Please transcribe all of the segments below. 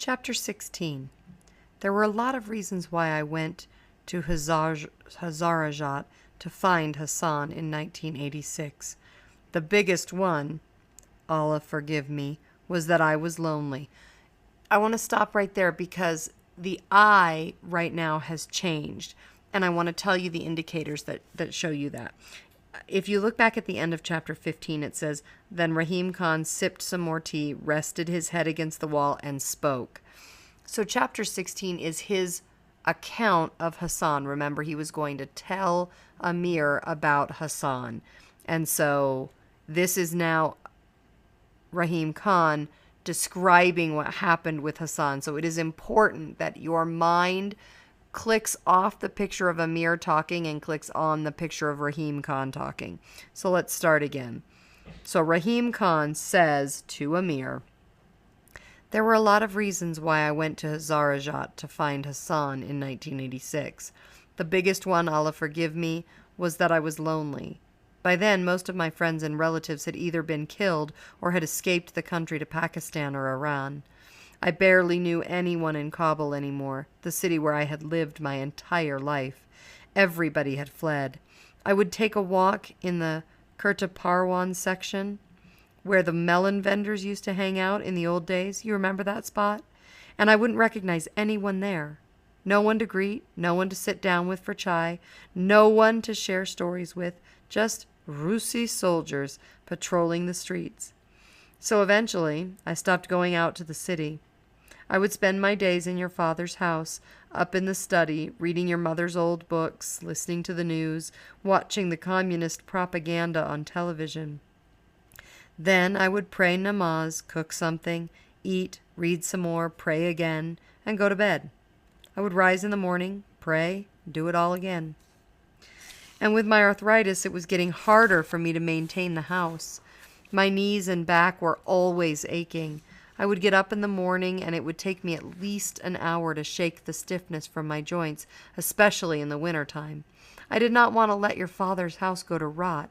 Chapter 16. There were a lot of reasons why I went to Hazarajat to find Hassan in 1986. The biggest one, Allah forgive me, was that I was lonely. I want to stop right there because the I right now has changed, and I want to tell you the indicators that show you that. If you look back at the end of chapter 15, it says, "Then Rahim Khan sipped some more tea, rested his head against the wall, and spoke." So chapter 16 is his account of Hassan. Remember, he was going to tell Amir about Hassan. And so this is now Rahim Khan describing what happened with Hassan. So it is important that your mind clicks off the picture of Amir talking and clicks on the picture of Rahim Khan talking. So let's start again. So Rahim Khan says to Amir, "There were a lot of reasons why I went to Hazarajat to find Hassan in 1986. The biggest one, Allah forgive me, was that I was lonely. By then, most of my friends and relatives had either been killed or had escaped the country to Pakistan or Iran. I barely knew anyone in Kabul anymore, the city where I had lived my entire life. Everybody had fled. I would take a walk in the Kurta Parwan section, where the melon vendors used to hang out in the old days. You remember that spot? And I wouldn't recognize anyone there. No one to greet, no one to sit down with for chai, no one to share stories with, just Rusi soldiers patrolling the streets. So eventually, I stopped going out to the city. I would spend my days in your father's house, up in the study, reading your mother's old books, listening to the news, watching the communist propaganda on television. Then I would pray namaz, cook something, eat, read some more, pray again, and go to bed. I would rise in the morning, pray, do it all again. And with my arthritis, it was getting harder for me to maintain the house. My knees and back were always aching. I would get up in the morning, and it would take me at least an hour to shake the stiffness from my joints, especially in the wintertime. I did not want to let your father's house go to rot.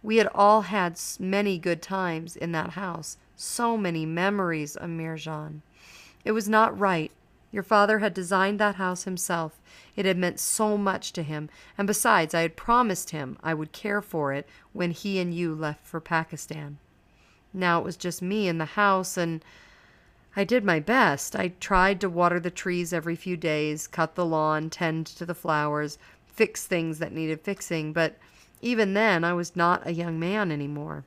We had all had many good times in that house. So many memories, Amir Jan. It was not right. Your father had designed that house himself. It had meant so much to him. And besides, I had promised him I would care for it when he and you left for Pakistan. Now it was just me in the house, and I did my best. I tried to water the trees every few days, cut the lawn, tend to the flowers, fix things that needed fixing, but even then I was not a young man anymore.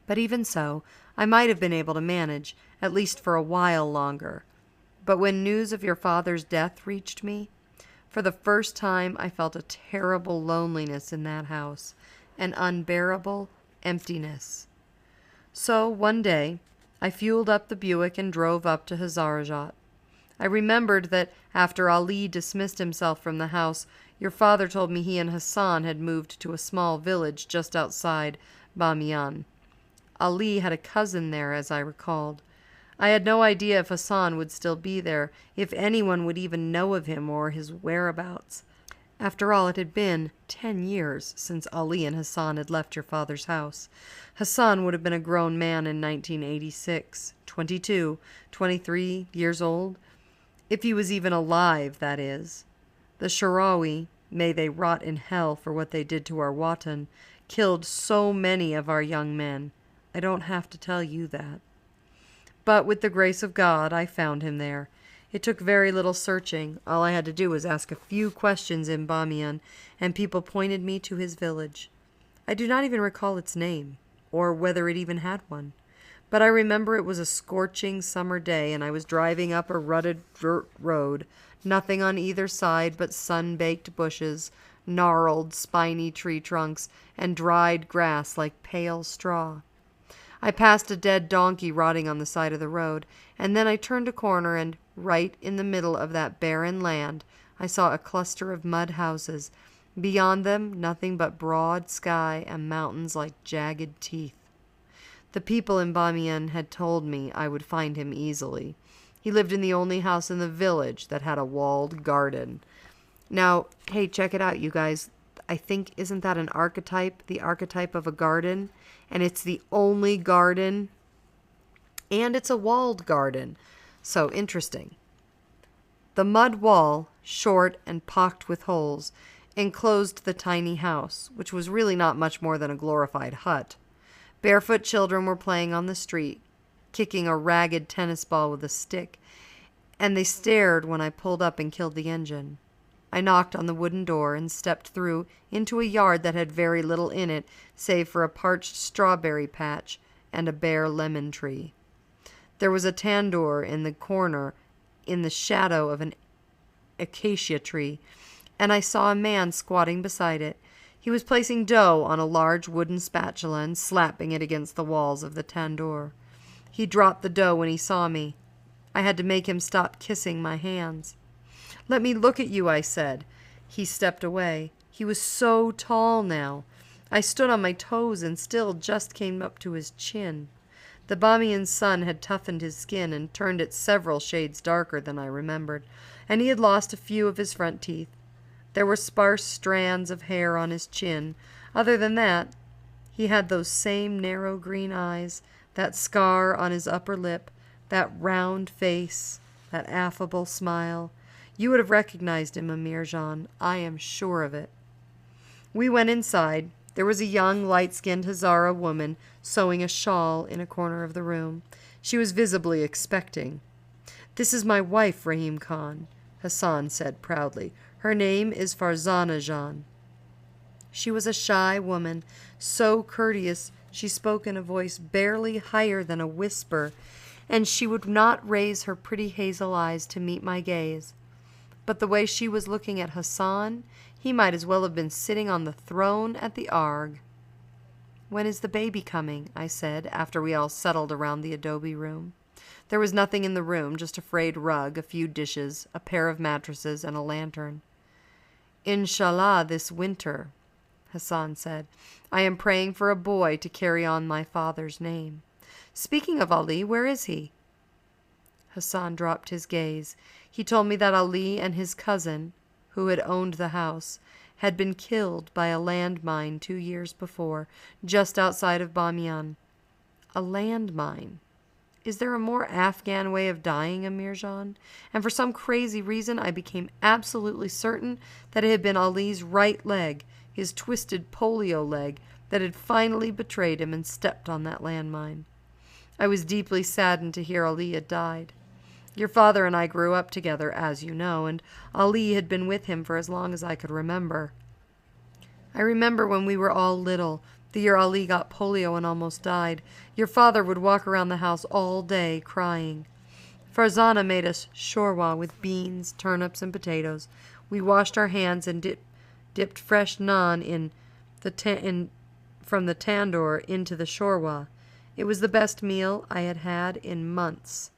But even so, I might have been able to manage, at least for a while longer. But when news of your father's death reached me, for the first time I felt a terrible loneliness in that house, an unbearable emptiness. So one day, I fueled up the Buick and drove up to Hazarajat. I remembered that after Ali dismissed himself from the house, your father told me he and Hassan had moved to a small village just outside Bamiyan. Ali had a cousin there, as I recalled. I had no idea if Hassan would still be there, if anyone would even know of him or his whereabouts. After all, it had been 10 years since Ali and Hassan had left your father's house. Hassan would have been a grown man in 1986, 22, 23 years old. If he was even alive, that is. The Sharawi, may they rot in hell for what they did to our Watan, killed so many of our young men. I don't have to tell you that. But with the grace of God, I found him there. It took very little searching. All I had to do was ask a few questions in Bamiyan, and people pointed me to his village. I do not even recall its name, or whether it even had one. But I remember it was a scorching summer day, and I was driving up a rutted dirt road, nothing on either side but sun-baked bushes, gnarled, spiny tree trunks, and dried grass like pale straw. I passed a dead donkey rotting on the side of the road, and then I turned a corner, and right in the middle of that barren land, I saw a cluster of mud houses. Beyond them, nothing but broad sky and mountains like jagged teeth. The people in Bamiyan had told me I would find him easily. He lived in the only house in the village that had a walled garden. Now, hey, check it out, you guys. I think, isn't that an archetype? The archetype of a garden? And it's the only garden, and it's a walled garden. So interesting. The mud wall, short and pocked with holes, enclosed the tiny house, which was really not much more than a glorified hut. Barefoot children were playing on the street, kicking a ragged tennis ball with a stick, and they stared when I pulled up and killed the engine. I knocked on the wooden door and stepped through into a yard that had very little in it, save for a parched strawberry patch and a bare lemon tree. There was a tandoor in the corner in the shadow of an acacia tree, and I saw a man squatting beside it. He was placing dough on a large wooden spatula and slapping it against the walls of the tandoor. He dropped the dough when he saw me. I had to make him stop kissing my hands. "Let me look at you," I said. He stepped away. He was so tall now. I stood on my toes and still just came up to his chin. The Bamiyan sun had toughened his skin and turned it several shades darker than I remembered, and he had lost a few of his front teeth. There were sparse strands of hair on his chin. Other than that, he had those same narrow green eyes, that scar on his upper lip, that round face, that affable smile. You would have recognized him, Amir Jan. I am sure of it. We went inside. There was a young, light-skinned Hazara woman sewing a shawl in a corner of the room. She was visibly expecting. "This is my wife, Rahim Khan," Hassan said proudly. "Her name is Farzana Jan." She was a shy woman, so courteous she spoke in a voice barely higher than a whisper, and she would not raise her pretty hazel eyes to meet my gaze. But the way she was looking at Hassan, he might as well have been sitting on the throne at the Arg. "When is the baby coming?" I said, after we all settled around the adobe room. There was nothing in the room, just a frayed rug, a few dishes, a pair of mattresses, and a lantern. "Inshallah this winter," Hassan said. "I am praying for a boy to carry on my father's name. Speaking of Ali, where is he?" Hassan dropped his gaze. He told me that Ali and his cousin, who had owned the house, had been killed by a landmine 2 years before, just outside of Bamiyan. A landmine. Is there a more Afghan way of dying, Amir Jan? And for some crazy reason, I became absolutely certain that it had been Ali's right leg, his twisted polio leg, that had finally betrayed him and stepped on that landmine. I was deeply saddened to hear Ali had died. Your father and I grew up together, as you know, and Ali had been with him for as long as I could remember. I remember when we were all little, the year Ali got polio and almost died. Your father would walk around the house all day crying. Farzana made us shorwa with beans, turnips, and potatoes. We washed our hands and dipped fresh naan from the tandoor into the shorwa. It was the best meal I had had in months.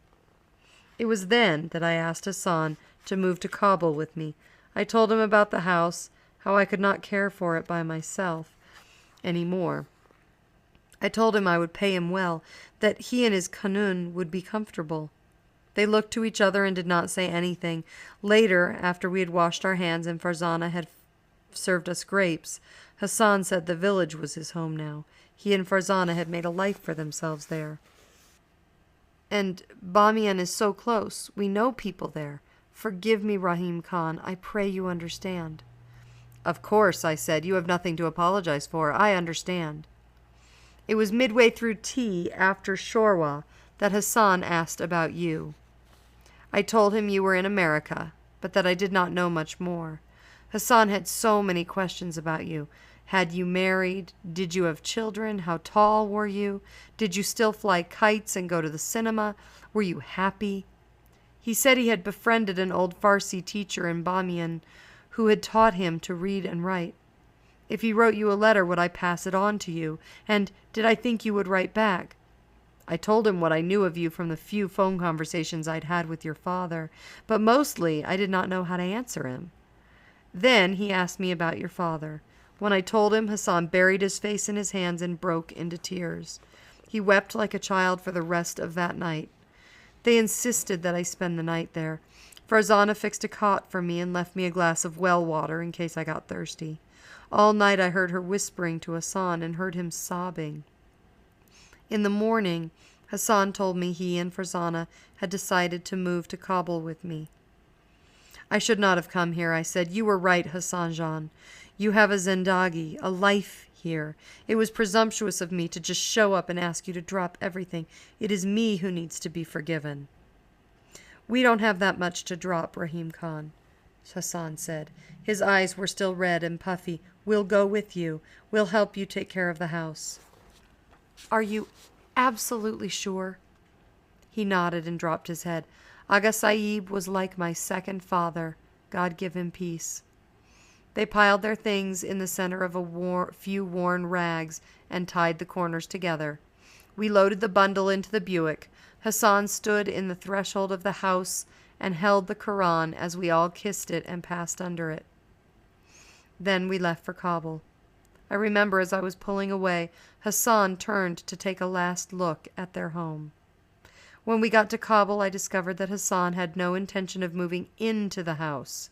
It was then that I asked Hassan to move to Kabul with me. I told him about the house, how I could not care for it by myself any more. I told him I would pay him well, that he and his kanun would be comfortable. They looked to each other and did not say anything. Later, after we had washed our hands and Farzana had served us grapes, Hassan said the village was his home now. He and Farzana had made a life for themselves there. "And Bamiyan is so close. We know people there. Forgive me, Rahim Khan. I pray you understand." "Of course," I said. "You have nothing to apologize for. I understand." It was midway through tea, after shorwa, that Hassan asked about you. I told him you were in America, but that I did not know much more. Hassan had so many questions about you. Had you married? Did you have children? How tall were you? Did you still fly kites and go to the cinema? Were you happy? He said he had befriended an old Farsi teacher in Bamiyan who had taught him to read and write. If he wrote you a letter, would I pass it on to you? And did I think you would write back? I told him what I knew of you from the few phone conversations I'd had with your father, but mostly I did not know how to answer him. Then he asked me about your father. When I told him, Hassan buried his face in his hands and broke into tears. He wept like a child for the rest of that night. They insisted that I spend the night there. Farzana fixed a cot for me and left me a glass of well water in case I got thirsty. All night I heard her whispering to Hassan and heard him sobbing. In the morning, Hassan told me he and Farzana had decided to move to Kabul with me. I should not have come here, I said. You were right, Hassan Jan. You have a zendagi, a life here. It was presumptuous of me to just show up and ask you to drop everything. It is me who needs to be forgiven. We don't have that much to drop, Rahim Khan, Hassan said. His eyes were still red and puffy. We'll go with you. We'll help you take care of the house. Are you absolutely sure? He nodded and dropped his head. Aga Sahib was like my second father. God give him peace. They piled their things in the center of a few worn rags and tied the corners together. We loaded the bundle into the Buick. Hassan stood in the threshold of the house and held the Quran as we all kissed it and passed under it. Then we left for Kabul. I remember as I was pulling away, Hassan turned to take a last look at their home. When we got to Kabul, I discovered that Hassan had no intention of moving into the house.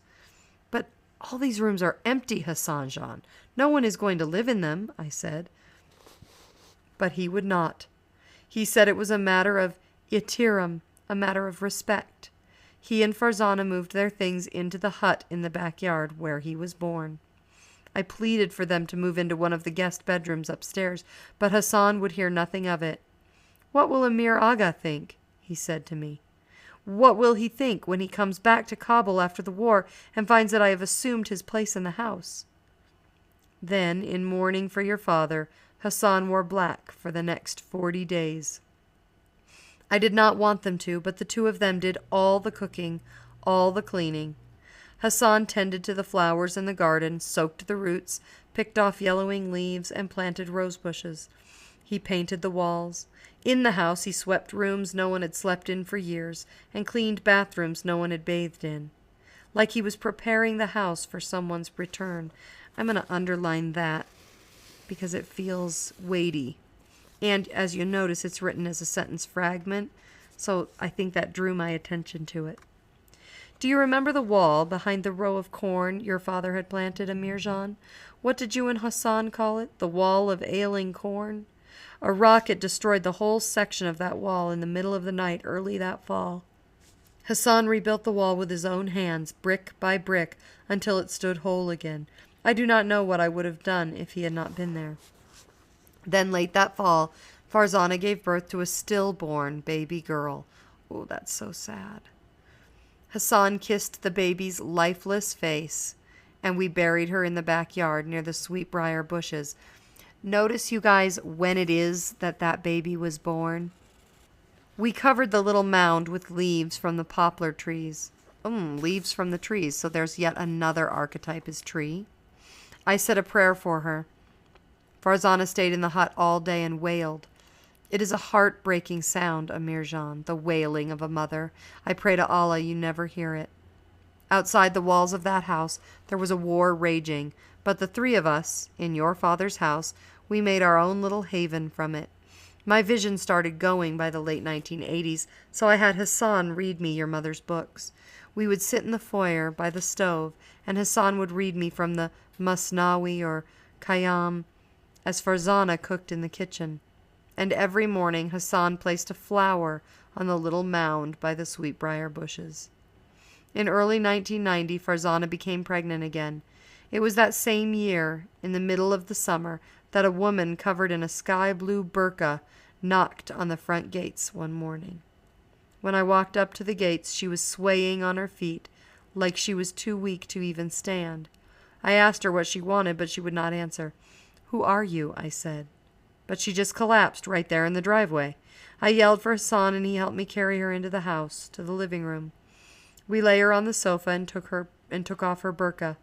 But all these rooms are empty, Hassan Jan. No one is going to live in them, I said. But he would not. He said it was a matter of ihtiram, a matter of respect. He and Farzana moved their things into the hut in the backyard where he was born. I pleaded for them to move into one of the guest bedrooms upstairs, but Hassan would hear nothing of it. What will Amir Aga think? He said to me. What will he think when he comes back to Kabul after the war and finds that I have assumed his place in the house? Then, in mourning for your father, Hassan wore black for the next 40 days. I did not want them to, but the two of them did all the cooking, all the cleaning. Hassan tended to the flowers in the garden, soaked the roots, picked off yellowing leaves, and planted rose bushes. He painted the walls. In the house, he swept rooms no one had slept in for years, and cleaned bathrooms no one had bathed in. Like he was preparing the house for someone's return. I'm going to underline that because it feels weighty. And as you notice, it's written as a sentence fragment, so I think that drew my attention to it. Do you remember the wall behind the row of corn your father had planted, Amir Jan? What did you and Hassan call it? The wall of ailing corn? A rocket destroyed the whole section of that wall in the middle of the night early that fall. Hassan rebuilt the wall with his own hands, brick by brick, until it stood whole again. I do not know what I would have done if he had not been there. Then late that fall, Farzana gave birth to a stillborn baby girl. Oh, that's so sad. Hassan kissed the baby's lifeless face, and we buried her in the backyard near the sweetbriar bushes. Notice, you guys, when it is that baby was born. We covered the little mound with leaves from the poplar trees. Leaves from the trees, so there's yet another archetype as tree. I said a prayer for her. Farzana stayed in the hut all day and wailed. It is a heart-breaking sound, Amir Jan, the wailing of a mother. I pray to Allah you never hear it. Outside the walls of that house there was a war raging, but the three of us, in your father's house, we made our own little haven from it. My vision started going by the late 1980s, so I had Hassan read me your mother's books. We would sit in the foyer by the stove, and Hassan would read me from the Masnawi or Khayyam, as Farzana cooked in the kitchen. And every morning Hassan placed a flower on the little mound by the sweetbriar bushes. In early 1990, Farzana became pregnant again. It was that same year, in the middle of the summer, that a woman covered in a sky-blue burqa knocked on the front gates one morning. When I walked up to the gates, she was swaying on her feet, like she was too weak to even stand. I asked her what she wanted, but she would not answer. "Who are you?" I said. But she just collapsed right there in the driveway. I yelled for Hassan, and he helped me carry her into the house, to the living room. We lay her on the sofa and took off her burqa.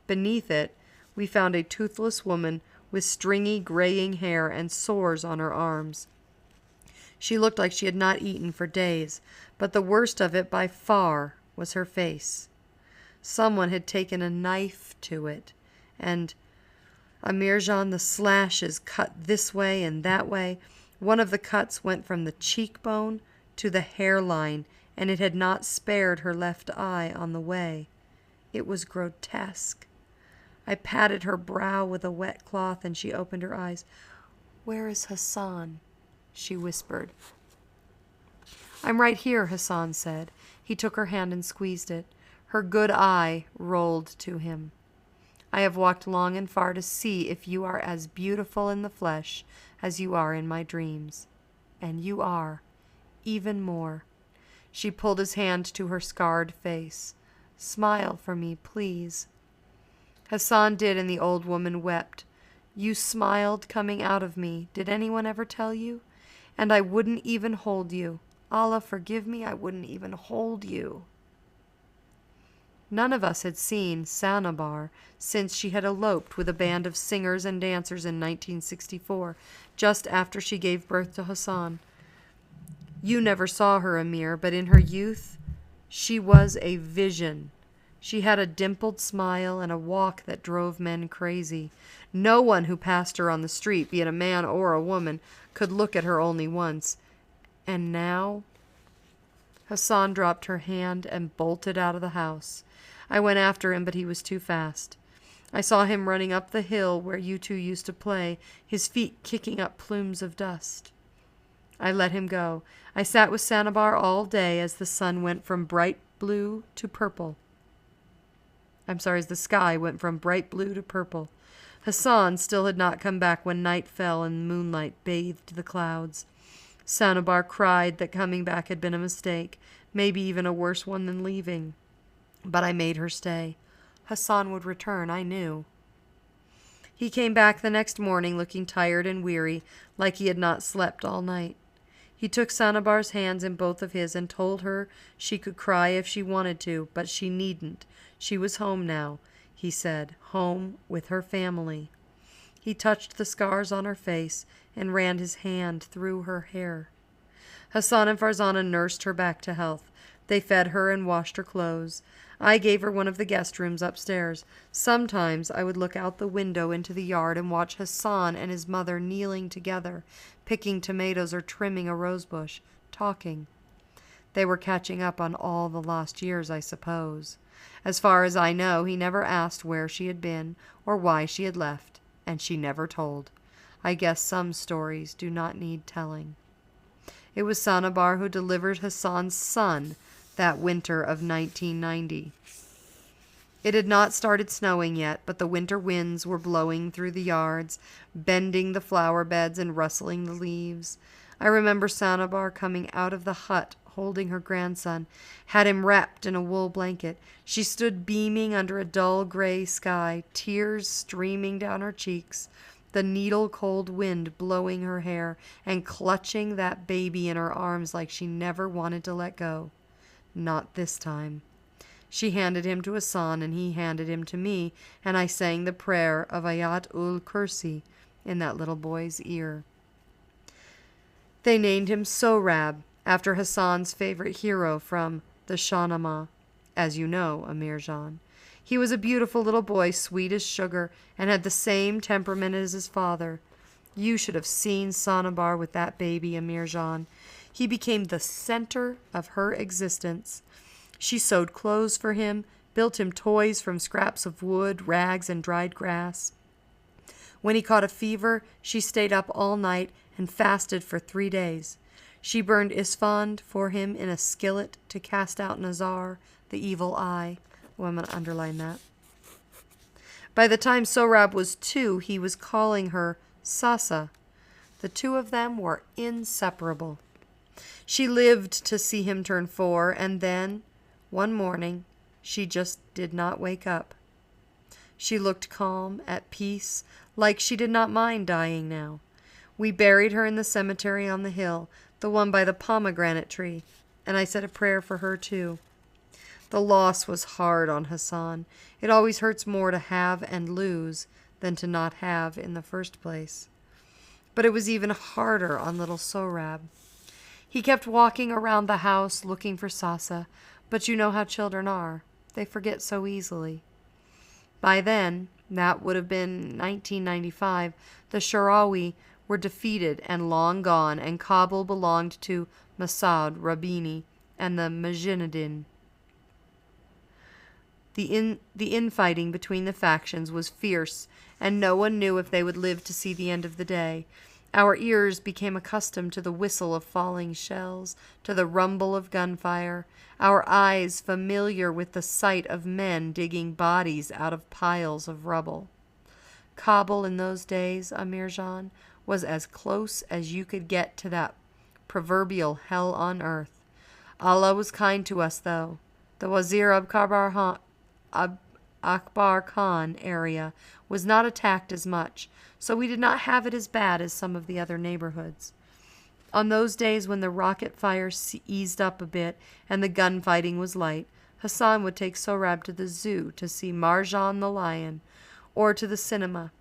Beneath it, we found a toothless woman with stringy, graying hair and sores on her arms. She looked like she had not eaten for days, but the worst of it by far was her face. Someone had taken a knife to it, and Amir Jan, the slashes cut this way and that way. One of the cuts went from the cheekbone to the hairline, and it had not spared her left eye on the way. It was grotesque. I patted her brow with a wet cloth, and she opened her eyes. "Where is Hassan?" she whispered. I'm right here, Hassan said. He took her hand and squeezed it. Her good eye rolled to him. I have walked long and far to see if you are as beautiful in the flesh as you are in my dreams. And you are, even more. She pulled his hand to her scarred face. Smile for me, please. Hassan did, and the old woman wept. You smiled coming out of me. Did anyone ever tell you? And I wouldn't even hold you. Allah forgive me, I wouldn't even hold you. None of us had seen Sanabar since she had eloped with a band of singers and dancers in 1964, just after she gave birth to Hassan. You never saw her, Amir, but in her youth, she was a vision. She had a dimpled smile and a walk that drove men crazy. No one who passed her on the street, be it a man or a woman, could look at her only once. And now? Hassan dropped her hand and bolted out of the house. I went after him, but he was too fast. I saw him running up the hill where you two used to play, his feet kicking up plumes of dust. I let him go. I sat with Sanabar all day as the sun went from bright blue to purple. As the sky went from bright blue to purple. Hassan still had not come back when night fell and moonlight bathed the clouds. Sanabar cried that coming back had been a mistake, maybe even a worse one than leaving. But I made her stay. Hassan would return, I knew. He came back the next morning looking tired and weary, like he had not slept all night. He took Sanabar's hands in both of his and told her she could cry if she wanted to, but she needn't. She was home now, he said, home with her family. He touched the scars on her face and ran his hand through her hair. Hassan and Farzana nursed her back to health. They fed her and washed her clothes. I gave her one of the guest rooms upstairs. Sometimes I would look out the window into the yard and watch Hassan and his mother kneeling together, picking tomatoes or trimming a rosebush, talking. They were catching up on all the lost years, I suppose. As far as I know, he never asked where she had been or why she had left, and she never told. I guess some stories do not need telling. It was Sanabar who delivered Hassan's son that winter of 1990. It had not started snowing yet, but the winter winds were blowing through the yards, bending the flower beds and rustling the leaves. I remember Sanabar coming out of the hut holding her grandson, had him wrapped in a wool blanket. She stood beaming under a dull gray sky, tears streaming down her cheeks, the needle-cold wind blowing her hair, and clutching that baby in her arms like she never wanted to let go. Not this time. She handed him to Hassan, and he handed him to me, and I sang the prayer of Ayat-ul-Kursi in that little boy's ear. They named him Sohrab, after Hassan's favorite hero from the Shahnameh, as you know, Amir Jahan. He was a beautiful little boy, sweet as sugar, and had the same temperament as his father. You should have seen Sanabar with that baby, Amir Jahan. He became the center of her existence. She sewed clothes for him, built him toys from scraps of wood, rags, and dried grass. When he caught a fever, she stayed up all night and fasted for 3 days. She burned Isfand for him in a skillet to cast out Nazar, the evil eye. Oh, I'm going to underline that. By the time Sohrab was 2, he was calling her Sasa. The two of them were inseparable. She lived to see him turn 4, and then, one morning, she just did not wake up. She looked calm, at peace, like she did not mind dying now. We buried her in the cemetery on the hill, the one by the pomegranate tree, and I said a prayer for her too. The loss was hard on Hassan. It always hurts more to have and lose than to not have in the first place. But it was even harder on little Sohrab. He kept walking around the house looking for Sasa, but you know how children are. They forget so easily. By then, that would have been 1995, the Sharawi were defeated and long gone, and Kabul belonged to Masoud Rabbini and the Mujahideen. The infighting between the factions was fierce, and no one knew if they would live to see the end of the day. Our ears became accustomed to the whistle of falling shells, to the rumble of gunfire, our eyes familiar with the sight of men digging bodies out of piles of rubble. Kabul in those days, Amir Jan, was as close as you could get to that proverbial hell on earth. Allah was kind to us, though. The Wazir Akbar Khan area was not attacked as much, so we did not have it as bad as some of the other neighborhoods. On those days when the rocket fire eased up a bit and the gunfighting was light, Hassan would take Sohrab to the zoo to see Marjan the lion, or to the cinema.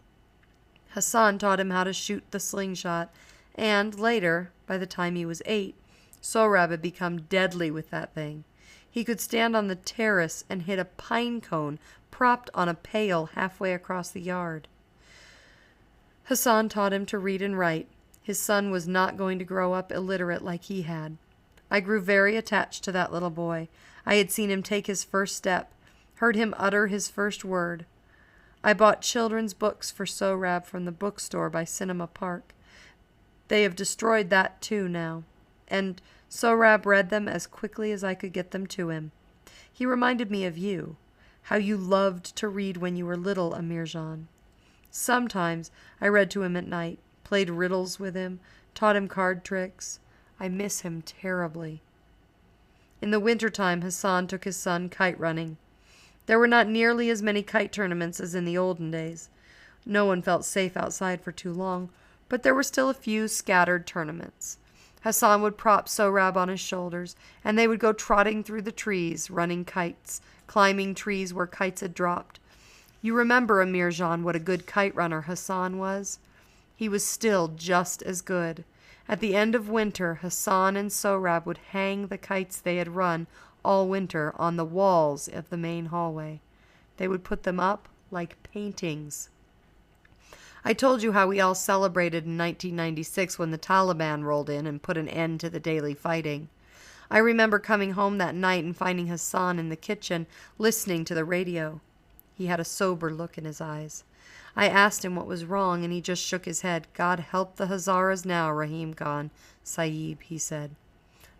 Hassan taught him how to shoot the slingshot, and later, by the time he was 8, Sohrab had become deadly with that thing. He could stand on the terrace and hit a pine cone propped on a pail halfway across the yard. Hassan taught him to read and write. His son was not going to grow up illiterate like he had. I grew very attached to that little boy. I had seen him take his first step, heard him utter his first word. I bought children's books for Sohrab from the bookstore by Cinema Park. They have destroyed that too now, and Sohrab read them as quickly as I could get them to him. He reminded me of you, how you loved to read when you were little, Amir Jan. Sometimes I read to him at night, played riddles with him, taught him card tricks. I miss him terribly. In the wintertime, Hassan took his son kite running. There were not nearly as many kite tournaments as in the olden days. No one felt safe outside for too long, but there were still a few scattered tournaments. Hassan would prop Sohrab on his shoulders, and they would go trotting through the trees, running kites, climbing trees where kites had dropped. You remember, Amir Jan, what a good kite runner Hassan was? He was still just as good. At the end of winter, Hassan and Sohrab would hang the kites they had run all winter on the walls of the main hallway. They would put them up like paintings. I told you how we all celebrated in 1996 when the Taliban rolled in and put an end to the daily fighting. I remember coming home that night and finding Hassan in the kitchen listening to the radio. He had a sober look in his eyes. I asked him what was wrong, and he just shook his head. God help the Hazaras now, Rahim Khan, Sahib, he said.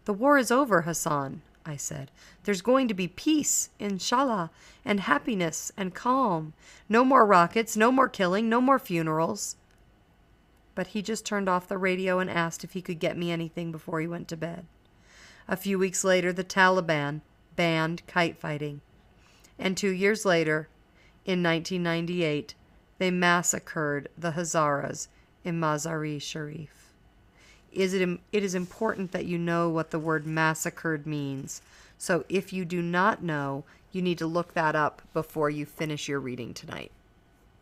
The war is over, Hassan, I said. There's going to be peace, inshallah, and happiness and calm. No more rockets, no more killing, no more funerals. But he just turned off the radio and asked if he could get me anything before he went to bed. A few weeks later, the Taliban banned kite fighting. And 2 years later, in 1998, they massacred the Hazaras in Mazar-e Sharif. It is important that you know what the word massacred means. So if you do not know, you need to look that up before you finish your reading tonight.